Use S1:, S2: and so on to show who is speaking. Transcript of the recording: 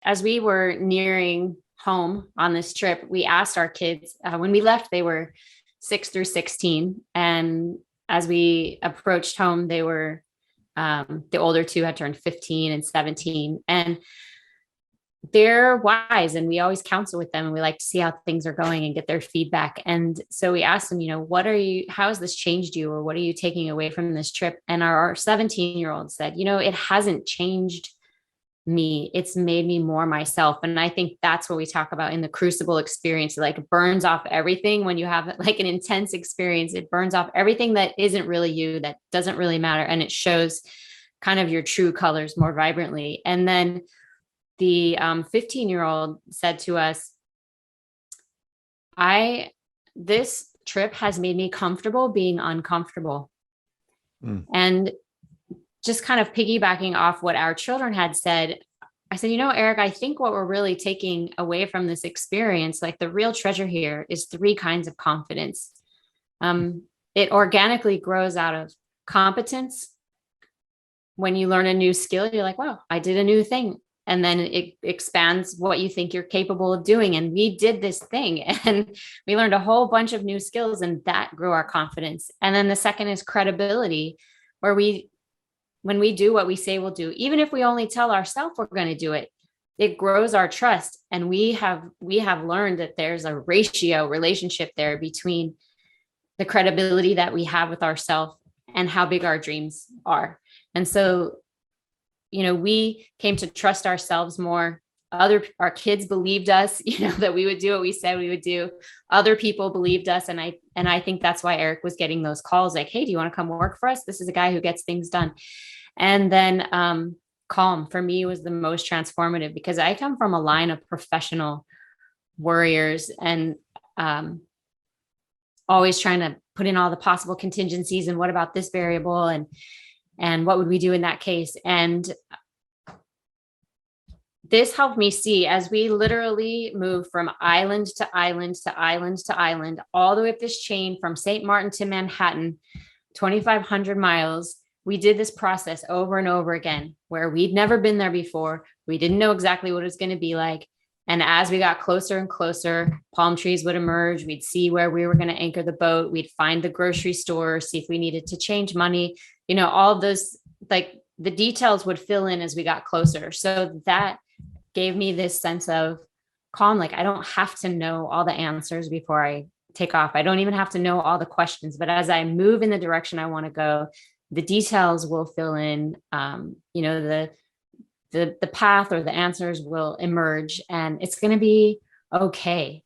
S1: as we were nearing home on this trip, we asked our kids, when we left, they were 6 through 16. And as we approached home, they were, the older two had turned 15 and 17. And they're wise, and we always counsel with them, and we like to see how things are going and get their feedback. And so we asked them, how has this changed you, or what are you taking away from this trip? And our 17-year-old said, it hasn't changed me. It's made me more myself. And I think that's what we talk about in the crucible experience. Like, it burns off everything. When you have like an intense experience, it burns off everything that isn't really you, that doesn't really matter. And it shows kind of your true colors more vibrantly. And then the 15-year-old said to us, this trip has made me comfortable being uncomfortable. And just kind of piggybacking off what our children had said, I said, Eric, I think what we're really taking away from this experience, like the real treasure here, is 3 kinds of confidence. It organically grows out of competence. When you learn a new skill, you're like, wow, I did a new thing. And then it expands what you think you're capable of doing. And we did this thing, and we learned a whole bunch of new skills, and that grew our confidence. And then the second is credibility, where when we do what we say we'll do, even if we only tell ourselves we're going to do it, it grows our trust. And we have learned that there's a relationship there between the credibility that we have with ourselves and how big our dreams are. And so, we came to trust ourselves more. Our kids believed us, that we would do what we said we would do. Other people believed us. And I think that's why Eric was getting those calls like, hey, do you want to come work for us? This is a guy who gets things done. And then calm for me was the most transformative, because I come from a line of professional warriors, and always trying to put in all the possible contingencies, and what about this variable, and what would we do in that case? And this helped me see, as we literally moved from island to island to island to island, all the way up this chain from St. Martin to Manhattan, 2,500 miles. We did this process over and over again, where we'd never been there before. We didn't know exactly what it was going to be like. And as we got closer and closer, palm trees would emerge. We'd see where we were going to anchor the boat. We'd find the grocery store, see if we needed to change money. All of those, like, the details would fill in as we got closer. So that gave me this sense of calm. Like, I don't have to know all the answers before I take off. I don't even have to know all the questions. But as I move in the direction I want to go, the details will fill in. The path or the answers will emerge, and it's going to be okay.